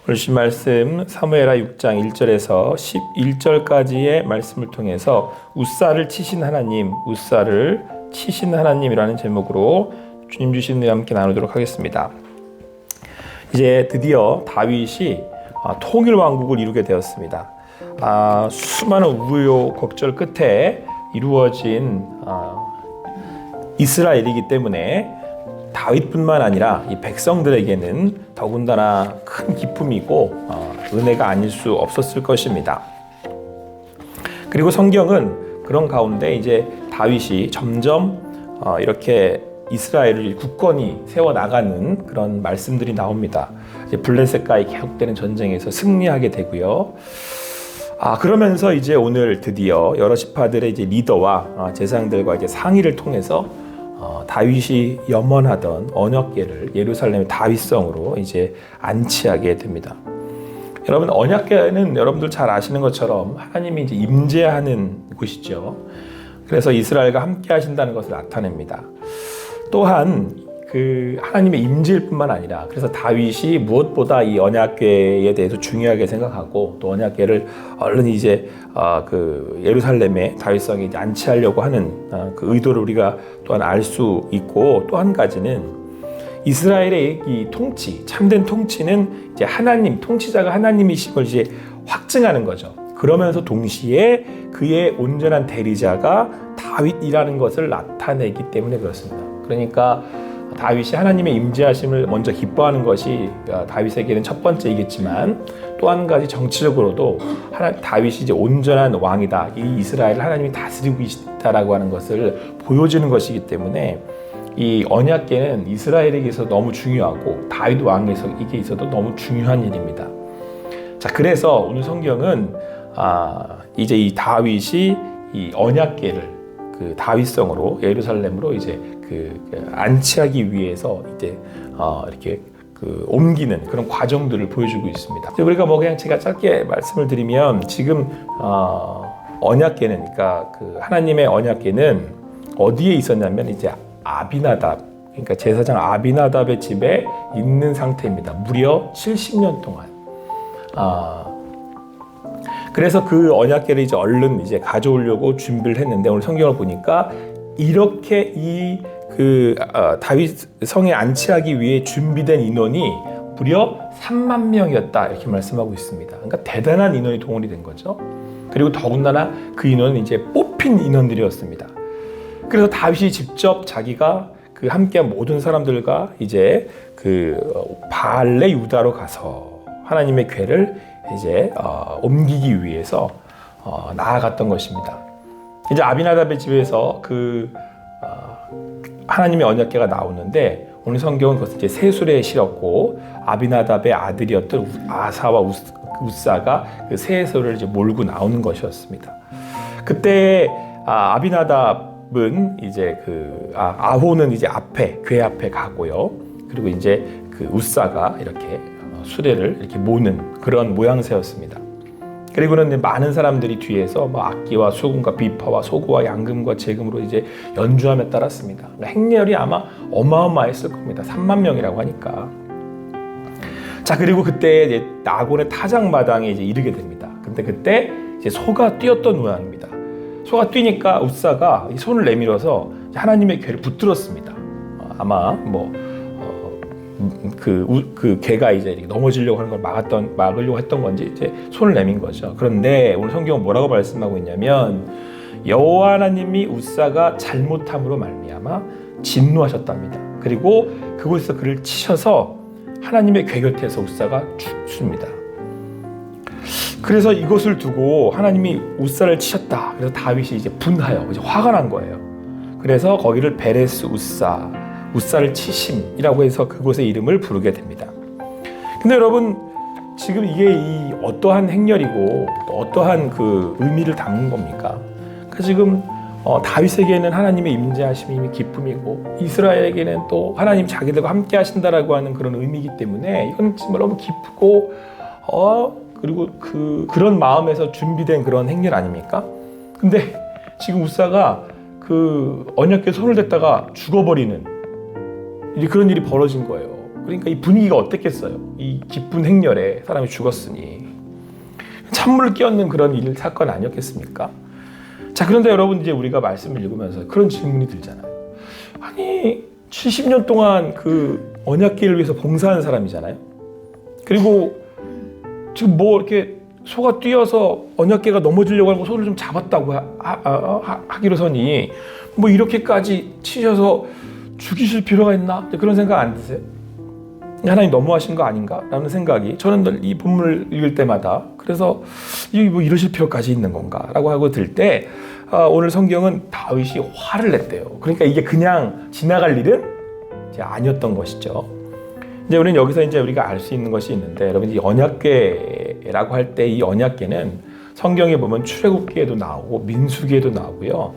오늘 주신 말씀 사무엘하 6장 1절에서 11절까지의 말씀을 통해서 웃사를 치신 하나님, 웃사를 치신 하나님이라는 제목으로 주님 주신 은혜와 함께 나누도록 하겠습니다. 이제 드디어 다윗이 통일 왕국을 이루게 되었습니다. 수많은 우여곡절 끝에 이루어진 이스라엘이기 때문에 다윗뿐만 아니라 이 백성들에게는 더군다나 큰 기쁨이고 은혜가 아닐 수 없었을 것입니다. 그리고 성경은 그런 가운데 이제 다윗이 점점 이렇게 이스라엘을 굳건히 세워나가는 그런 말씀들이 나옵니다. 이제 블레셋과의 계속되는 전쟁에서 승리하게 되고요. 그러면서 이제 오늘 드디어 여러 지파들의 이제 리더와 제사장들과 이제 상의를 통해서 다윗이 염원하던 언약궤를 예루살렘의 다윗성으로 이제 안치하게 됩니다. 여러분, 언약궤는 여러분들 잘 아시는 것처럼 하나님이 이제 임재하는 곳이죠. 그래서 이스라엘과 함께 하신다는 것을 나타냅니다. 또한 그 하나님의 임재일 뿐만 아니라 그래서 다윗이 무엇보다 이 언약궤에 대해서 중요하게 생각하고 또 언약궤를 얼른 이제 그 예루살렘의 다윗성에 이제 안치하려고 하는 그 의도를 우리가 또한 알 수 있고, 또 한 가지는 이스라엘의 이 통치, 참된 통치는 이제 하나님, 통치자가 하나님이신 걸 이제 확증하는 거죠. 그러면서 동시에 그의 온전한 대리자가 다윗이라는 것을 나타내기 때문에 그렇습니다. 그러니까 다윗이 하나님의 임재하심을 먼저 기뻐하는 것이 다윗에게는 첫 번째이겠지만, 또 한 가지 정치적으로도 다윗이 이제 온전한 왕이다, 이 이스라엘을 하나님이 다스리고 계시다라고 하는 것을 보여주는 것이기 때문에 이 언약궤는 이스라엘에게 있어서 너무 중요하고 다윗 왕에게 있어도 너무 중요한 일입니다. 자, 그래서 오늘 성경은 이제 이 다윗이 이 언약궤를 그 다윗성으로 예루살렘으로 이제 그 안치하기 위해서 이제 이렇게 그 옮기는 그런 과정들을 보여주고 있습니다. 우리가 뭐 그냥 제가 짧게 말씀을 드리면, 지금 언약궤는, 그러니까 그 하나님의 언약궤는 어디에 있었냐면 이제 아비나답, 그러니까 제사장 아비나답의 집에 있는 상태입니다. 무려 70년 동안. 그래서 그 언약궤를 이제 얼른 이제 가져오려고 준비를 했는데, 오늘 성경을 보니까 이렇게 다윗 성에 안치하기 위해 준비된 인원이 무려 3만 명이었다, 이렇게 말씀하고 있습니다. 그러니까 대단한 인원이 동원이 된 거죠. 그리고 더군다나 그 인원은 이제 뽑힌 인원들이었습니다. 그래서 다윗이 직접 자기가 그 함께한 모든 사람들과 이제 그 바알레 유다로 가서 하나님의 궤를 이제 옮기기 위해서 나아갔던 것입니다. 이제 아비나답의 집에서 하나님의 언약궤가 나오는데, 오늘 성경은 그것을 이제 세술에 실었고 아비나답의 아들이었던 아사와 웃사가 그 세술을 이제 몰고 나오는 것이었습니다. 그때 아비나답은 이제 아호는 이제 궤 앞에 가고요. 그리고 이제 그 웃사가 이렇게 수레를 이렇게 모는 그런 모양새였습니다. 그리고는 많은 사람들이 뒤에서 악기와 수금과 비파와 소고와 양금과 제금으로 이제 연주하며 따랐습니다. 행렬이 아마 어마어마했을 겁니다. 3만 명이라고 하니까. 자, 그리고 그때 이제 나곤의 타작마당에 이제 이르게 됩니다. 근데 그때 이제 소가 뛰었던 모양입니다. 소가 뛰니까 웃사가 손을 내밀어서 하나님의 궤를 붙들었습니다. 아마 그 개가 이제 이렇게 넘어지려고 하는 걸 막으려고 했던 건지 이제 손을 내민 거죠. 그런데 오늘 성경은 뭐라고 말씀하고 있냐면, 여호와 하나님이 웃사가 잘못함으로 말미암아 진노하셨답니다. 그리고 그곳에서 그를 치셔서 하나님의 궤 곁에서 웃사가 죽습니다. 그래서 이것을 두고 하나님이 웃사를 치셨다, 그래서 다윗이 이제 분하여 이제 화가 난 거예요. 그래서 거기를 베레스 웃사를 치심이라고 해서 그곳의 이름을 부르게 됩니다. 근데 여러분, 지금 이게 어떠한 행렬이고 또 어떠한 그 의미를 담은 겁니까? 그러니까 지금 다윗에게는 하나님의 임재하심이 기쁨이고, 이스라엘에게는 또 하나님 자기들과 함께 하신다라고 하는 그런 의미이기 때문에 이건 정말 너무 기쁘고 그리고 그런 마음에서 준비된 그런 행렬 아닙니까? 근데 지금 웃사가 그 언약궤 손을 댔다가 죽어버리는 그런 일이 벌어진 거예요. 그러니까 이 분위기가 어땠겠어요? 이 기쁜 행렬에 사람이 죽었으니 찬물을 끼얹는 그런 사건 아니었겠습니까? 자, 그런데 여러분 이제 우리가 말씀을 읽으면서 그런 질문이 들잖아요. 아니 70년 동안 그 언약궤를 위해서 봉사한 사람이잖아요. 그리고 지금 뭐 이렇게 소가 뛰어서 언약궤가 넘어지려고 하고 소를 좀 잡았다고 하기로서니 뭐 이렇게까지 치셔서 죽이실 필요가 있나? 그런 생각 안 드세요? 하나님 너무하신 거 아닌가? 라는 생각이 저는 늘 이 본문을 읽을 때마다 그래서 뭐 이러실 필요까지 있는 건가? 라고 하고 들 때 오늘 성경은 다윗이 화를 냈대요. 그러니까 이게 그냥 지나갈 일은 이제 아니었던 것이죠. 이제 우리는 여기서 이제 우리가 알 수 있는 것이 있는데 여러분 이 언약궤라고 할 때 이 언약궤는 성경에 보면 출애굽기에도 나오고 민수기에도 나오고요.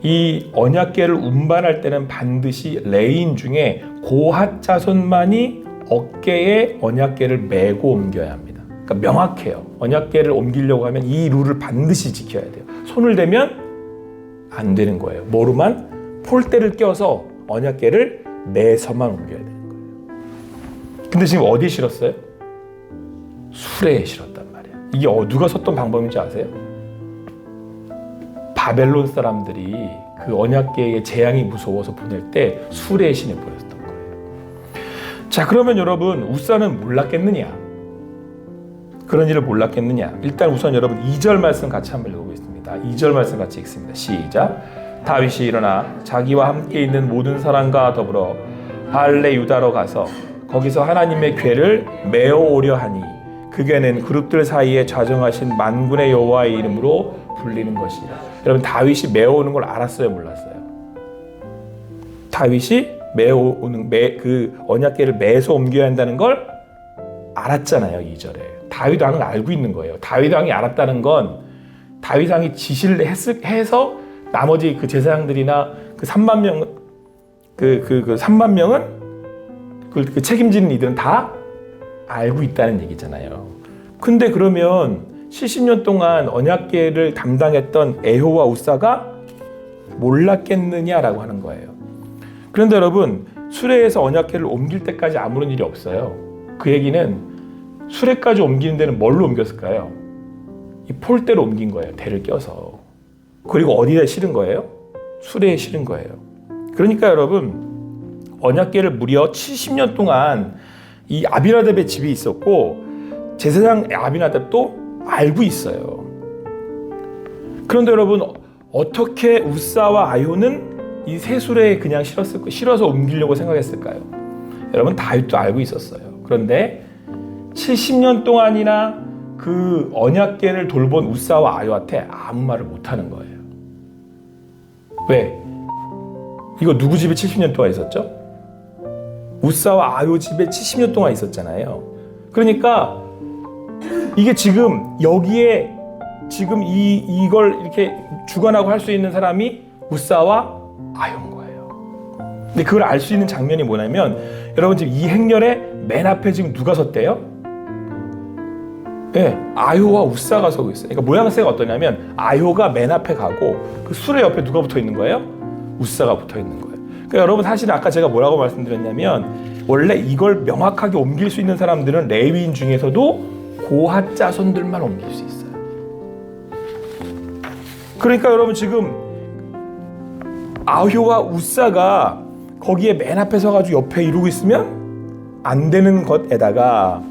이 언약궤를 운반할 때는 반드시 레위인 중에 고핫 자손만이 어깨에 언약궤를 메고 옮겨야 합니다. 그러니까 명확해요. 언약궤를 옮기려고 하면 이 룰을 반드시 지켜야 돼요. 손을 대면 안 되는 거예요. 모르만 폴대를 껴서 언약궤를 매서만 옮겨야 되는 거예요. 근데 지금 어디에 실었어요? 수레에 실었단 말이에요. 이게 누가 썼던 방법인지 아세요? 바벨론 사람들이 그 언약궤의 재앙이 무서워서 보낼 때 수레에 신에 보냈던 거예요. 자, 그러면 여러분 우사는 몰랐겠느냐? 그런 일을 몰랐겠느냐? 일단 우선 여러분 2절 말씀 같이 한번 읽어보겠습니다. 2절 말씀 같이 읽습니다. 시작. 다윗이 일어나 자기와 함께 있는 모든 사람과 더불어 발레 유다로 가서 거기서 하나님의 궤를 메어 오려 하니 그 궤는 그룹들 사이에 좌정하신 만군의 여호와의 이름으로 불리는 것이라. 여러분 다윗이 메어 오는 걸 알았어요, 몰랐어요? 다윗이 메어 오는 그 언약궤를 메서 옮겨야 한다는 걸 알았잖아요. 2절에 다윗 왕은 알고 있는 거예요. 다윗 왕이 알았다는 건 다윗 왕이 지시를 해서 나머지 그 제사장들이나 그 3만 명 그 3만 명은 그 책임지는 이들은 다 알고 있다는 얘기잖아요. 근데 그러면 70년 동안 언약궤를 담당했던 에호와 우사가 몰랐겠느냐라고 하는 거예요. 그런데 여러분 수레에서 언약궤를 옮길 때까지 아무런 일이 없어요. 그 얘기는 수레까지 옮기는 데는 뭘로 옮겼을까요? 이 폴대로 옮긴 거예요. 대를 껴서. 그리고 어디에 실은 거예요? 수레에 실은 거예요. 그러니까 여러분 언약궤를 무려 70년 동안 이 아비나답의 집이 있었고 제사장 아비나답도 알고 있어요. 그런데 여러분 어떻게 우사와 아효는 이 새 수레에 그냥 실어서 옮기려고 생각했을까요? 여러분 다윗도 알고 있었어요. 그런데 70년 동안이나 그 언약궤를 돌본 우사와 아효한테 아무 말을 못하는 거예요. 왜? 이거 누구 집에 70년 동안 있었죠? 우사와 아효 집에 70년 동안 있었잖아요. 그러니까 이게 지금 여기에 지금 이걸 이렇게 주관하고 할 수 있는 사람이 우사와 아효인 거예요. 근데 그걸 알 수 있는 장면이 뭐냐면 여러분 지금 이 행렬에 맨 앞에 지금 누가 섰대요? 네, 아효와 우사가 서고 있어요. 그러니까 모양새가 어떠냐면 아효가 맨 앞에 가고 그 수레 옆에 누가 붙어 있는 거예요? 우사가 붙어 있는 거예요. 그러니까 여러분 사실 아까 제가 뭐라고 말씀드렸냐면 원래 이걸 명확하게 옮길 수 있는 사람들은 레위인 중에서도 고핫 자손들만 옮길 수 있어요. 그러니까 여러분 지금 아효와 우사가 거기에 맨 앞에 서가지고 옆에 이러고 있으면 안 되는 것에다가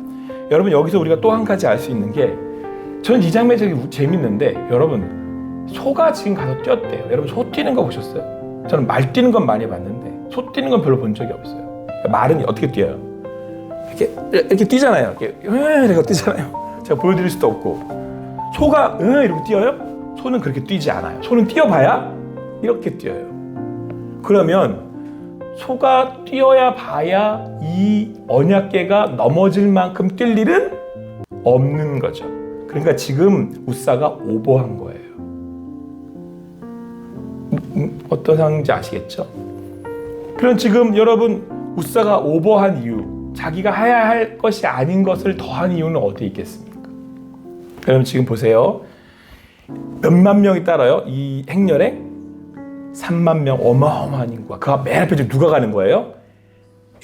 여러분 여기서 우리가 또 한 가지 알 수 있는 게 저는 이 장면이 되게 재밌는데 여러분 소가 지금 가서 뛰었대요. 여러분 소 뛰는 거 보셨어요? 저는 말 뛰는 건 많이 봤는데 소 뛰는 건 별로 본 적이 없어요. 말은 어떻게 뛰어요? 이렇게 뛰잖아요. 이렇게 뛰잖아요. 제가 보여드릴 수도 없고 소가 이렇게 뛰어요? 소는 그렇게 뛰지 않아요. 소는 뛰어봐야 이렇게 뛰어요. 그러면 소가 뛰어야 봐야 이 언약궤가 넘어질 만큼 뛸 일은 없는 거죠. 그러니까 지금 우사가 오버한 거예요. 어떤 상황인지 아시겠죠? 그럼 지금 여러분 우사가 오버한 이유, 자기가 해야 할 것이 아닌 것을 더한 이유는 어디에 있겠습니까? 그럼 지금 보세요. 몇만 명이 따라요? 이 행렬에 3만 명 어마어마한 인구가 그 맨 앞에 지금 누가 가는 거예요?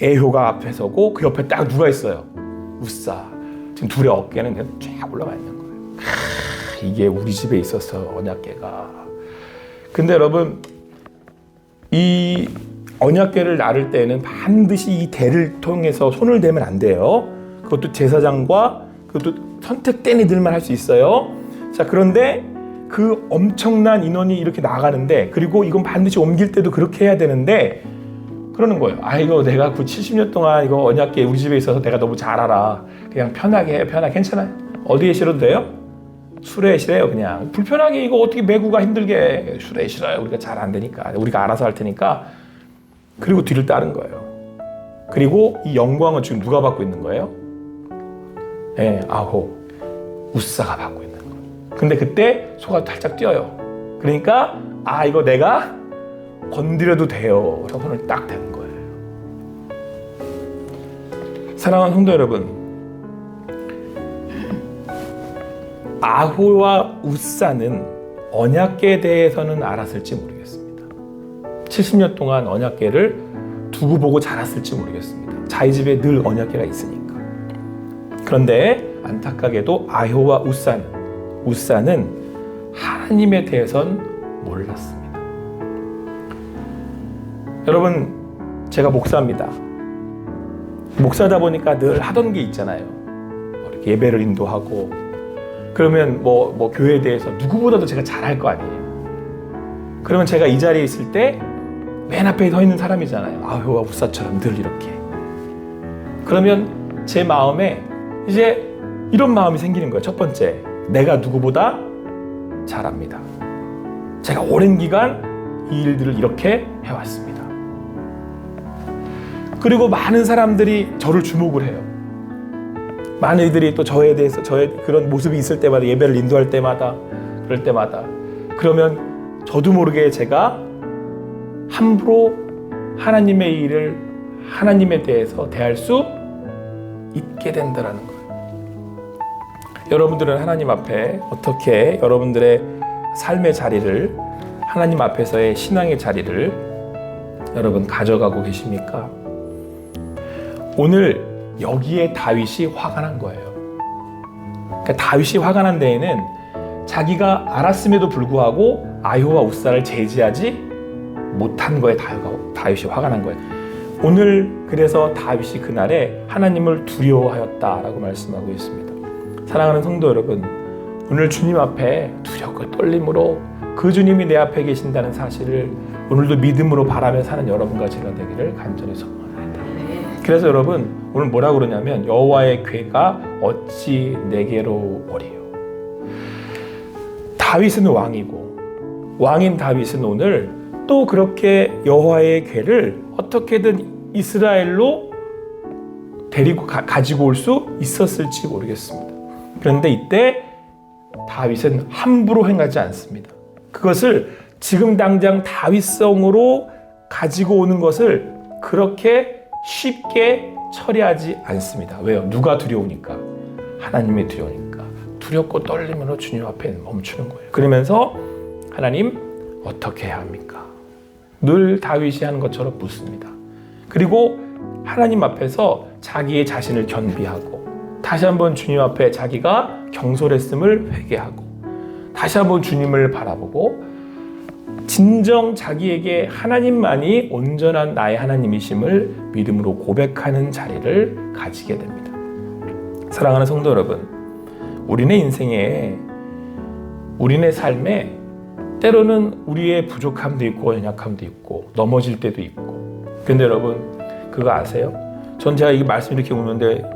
에효가 앞에 서고 그 옆에 딱 누가 있어요? 우사. 지금 둘의 어깨는 그냥 쫙 올라가 있는 거예요. 이게 우리 집에 있었어요, 언약궤가. 근데 여러분, 이 언약궤를 나를 때는 반드시 이 대를 통해서 손을 대면 안 돼요. 그것도 제사장과 그것도 선택된 이들만 할 수 있어요. 자, 그런데 그 엄청난 인원이 이렇게 나가는데, 그리고 이건 반드시 옮길 때도 그렇게 해야 되는데, 그러는 거예요. 아, 이거 내가 그 70년 동안 이거 언약궤 우리 집에 있어서 내가 너무 잘 알아. 그냥 편하게 해, 편하게. 괜찮아요. 어디에 실어도 돼요? 수레에 실어요. 그냥 불편하게 이거 어떻게 메고가 힘들게 수레에 실어요. 우리가 잘 안 되니까. 우리가 알아서 할 테니까. 그리고 뒤를 따른 거예요. 그리고 이 영광은 지금 누가 받고 있는 거예요? 네, 아호 우사가 받고 있는 거예요. 근데 그때 소가 살짝 뛰어요. 그러니까 아, 이거 내가 건드려도 돼요. 손을 딱 대는 거예요. 사랑하는 성도 여러분, 아호와 우사는 언약궤에 대해서는 알았을지 모르겠습니다. 70년 동안 언약궤를 두고 보고 자랐을지 모르겠습니다. 자기 집에 늘 언약궤가 있으니까. 그런데 안타깝게도 아호와 우사는 하나님에 대해선 몰랐습니다. 여러분, 제가 목사입니다. 목사다 보니까 늘 하던 게 있잖아요. 이렇게 예배를 인도하고, 그러면 뭐 교회에 대해서 누구보다도 제가 잘할 거 아니에요. 그러면 제가 이 자리에 있을 때 맨 앞에 서 있는 사람이잖아요. 아효와 우사처럼 늘 이렇게. 그러면 제 마음에 이제 이런 마음이 생기는 거예요. 첫 번째, 내가 누구보다 잘합니다. 제가 오랜 기간 이 일들을 이렇게 해왔습니다. 그리고 많은 사람들이 저를 주목을 해요. 많은 이들이 또 저에 대해서, 저의 그런 모습이 있을 때마다, 예배를 인도할 때마다, 그럴 때마다, 그러면 저도 모르게 제가 함부로 하나님의 일을, 하나님에 대해서 대할 수 있게 된다는 거예요. 여러분들은 하나님 앞에 어떻게 여러분들의 삶의 자리를, 하나님 앞에서의 신앙의 자리를 여러분 가져가고 계십니까? 오늘 여기에 다윗이 화가 난 거예요. 그러니까 다윗이 화가 난 데에는 자기가 알았음에도 불구하고 아효와 우사를 제지하지 못한 거에 다윗이 화가 난 거예요. 오늘 그래서 다윗이 그날에 하나님을 두려워하였다라고 말씀하고 있습니다. 사랑하는 성도 여러분, 오늘 주님 앞에 두렵고 떨림으로 그 주님이 내 앞에 계신다는 사실을 오늘도 믿음으로 바라며 사는 여러분과 제가 되기를 간절히 소원합니다. 그래서 여러분, 오늘 뭐라고 그러냐면 여호와의 궤가 어찌 내게로 오리요. 다윗은 왕이고, 왕인 다윗은 오늘 또 그렇게 여호와의 궤를 어떻게든 이스라엘로 데리고 가지고 올 수 있었을지 모르겠습니다. 그런데 이때 다윗은 함부로 행하지 않습니다. 그것을 지금 당장 다윗성으로 가지고 오는 것을 그렇게 쉽게 처리하지 않습니다. 왜요? 누가 두려우니까? 하나님이 두려우니까. 두렵고 떨림으로 주님 앞에 멈추는 거예요. 그러면서 하나님, 어떻게 해야 합니까? 늘 다윗이 하는 것처럼 묻습니다. 그리고 하나님 앞에서 자기의 자신을 겸비하고, 다시 한번 주님 앞에 자기가 경솔했음을 회개하고, 다시 한번 주님을 바라보고, 진정 자기에게 하나님만이 온전한 나의 하나님이심을 믿음으로 고백하는 자리를 가지게 됩니다. 사랑하는 성도 여러분, 우리네 인생에, 우리네 삶에 때로는 우리의 부족함도 있고 연약함도 있고 넘어질 때도 있고. 근데 여러분, 그거 아세요? 전 제가 이 말씀 이렇게 오는데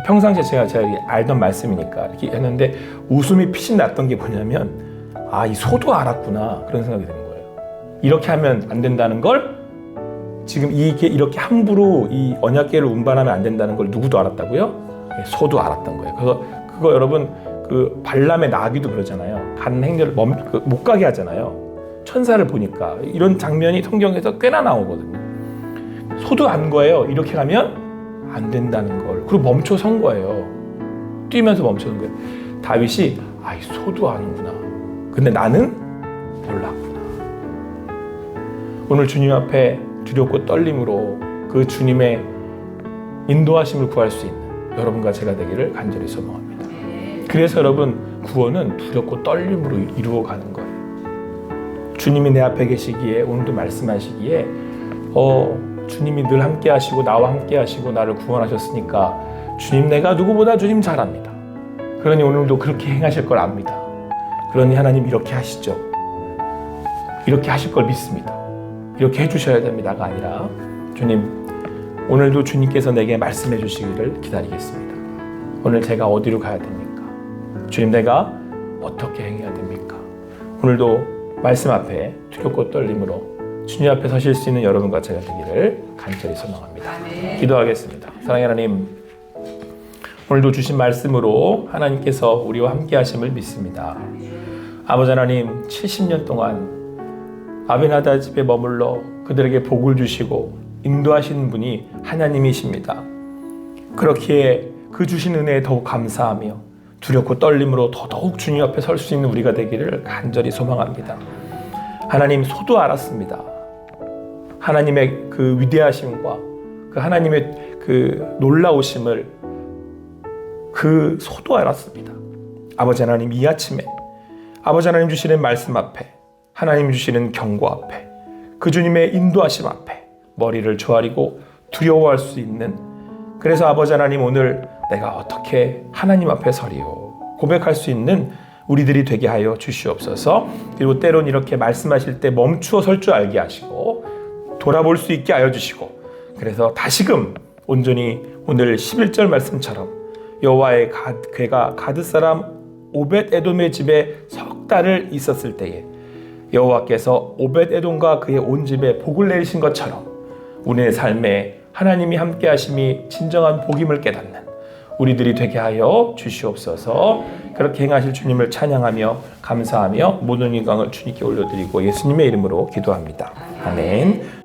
평상시에 제가 알던 말씀이니까 이렇게 했는데 웃음이 피신 났던 게 뭐냐면, 아, 이 소도 알았구나, 그런 생각이 드는 거예요. 이렇게 하면 안 된다는 걸, 지금 이게 이렇게 함부로 이 언약궤를 운반하면 안 된다는 걸 누구도 알았다고요? 소도 알았던 거예요. 그거 여러분, 그 발람의 나귀도 그러잖아요. 가는 행렬을 못 가게 하잖아요. 천사를 보니까. 이런 장면이 성경에서 꽤나 나오거든요. 소도 안 거예요. 이렇게 가면 안 된다는 걸. 그리고 멈춰 선 거예요. 뛰면서 멈춰 선 거예요. 다윗이, 아, 이 소도 아는구나. 근데 나는 몰랐구나. 오늘 주님 앞에 두렵고 떨림으로 그 주님의 인도하심을 구할 수 있는 여러분과 제가 되기를 간절히 소망합니다. 그래서 여러분, 구원은 두렵고 떨림으로 이루어가는 거예요. 주님이 내 앞에 계시기에, 오늘도 말씀하시기에 주님이 늘 함께 하시고 나와 함께 하시고 나를 구원하셨으니까 주님, 내가 누구보다 주님 잘 압니다. 그러니 오늘도 그렇게 행하실 걸 압니다. 그러니 하나님 이렇게 하시죠. 이렇게 하실 걸 믿습니다. 이렇게 해주셔야 됩니다가 아니라, 주님, 오늘도 주님께서 내게 말씀해 주시기를 기다리겠습니다. 오늘 제가 어디로 가야 됩니까? 주님, 내가 어떻게 행해야 됩니까? 오늘도 말씀 앞에 두렵고 떨림으로 주님 앞에 서실 수 있는 여러분과 제가 되기를 간절히 소망합니다. 기도하겠습니다. 사랑의 하나님, 오늘도 주신 말씀으로 하나님께서 우리와 함께 하심을 믿습니다. 아버지 하나님, 70년 동안 아벤하다 집에 머물러 그들에게 복을 주시고 인도하시는 분이 하나님이십니다. 그렇기에 그 주신 은혜에 더욱 감사하며 두렵고 떨림으로 더더욱 주님 앞에 설 수 있는 우리가 되기를 간절히 소망합니다. 하나님, 소도 알았습니다. 하나님의 그 위대하심과 그 하나님의 그 놀라우심을 그 소도 알았습니다. 아버지 하나님, 이 아침에 아버지 하나님 주시는 말씀 앞에, 하나님 주시는 경고 앞에, 그 주님의 인도하심 앞에 머리를 조아리고 두려워할 수 있는, 그래서 아버지 하나님, 오늘 내가 어떻게 하나님 앞에 서리요 고백할 수 있는 우리들이 되게 하여 주시옵소서. 그리고 때론 이렇게 말씀하실 때 멈추어 설 줄 알게 하시고 돌아볼 수 있게 하여 주시고, 그래서 다시금 온전히 오늘 11절 말씀처럼 여호와의 괴가 가드 사람 오벳 에돔의 집에 석 달을 있었을 때에 여호와께서 오벳 에돔과 그의 온 집에 복을 내리신 것처럼 우리의 삶에 하나님이 함께 하심이 진정한 복임을 깨닫는 우리들이 되게 하여 주시옵소서. 그렇게 행하실 주님을 찬양하며 감사하며 모든 영광을 주님께 올려드리고 예수님의 이름으로 기도합니다. 아멘.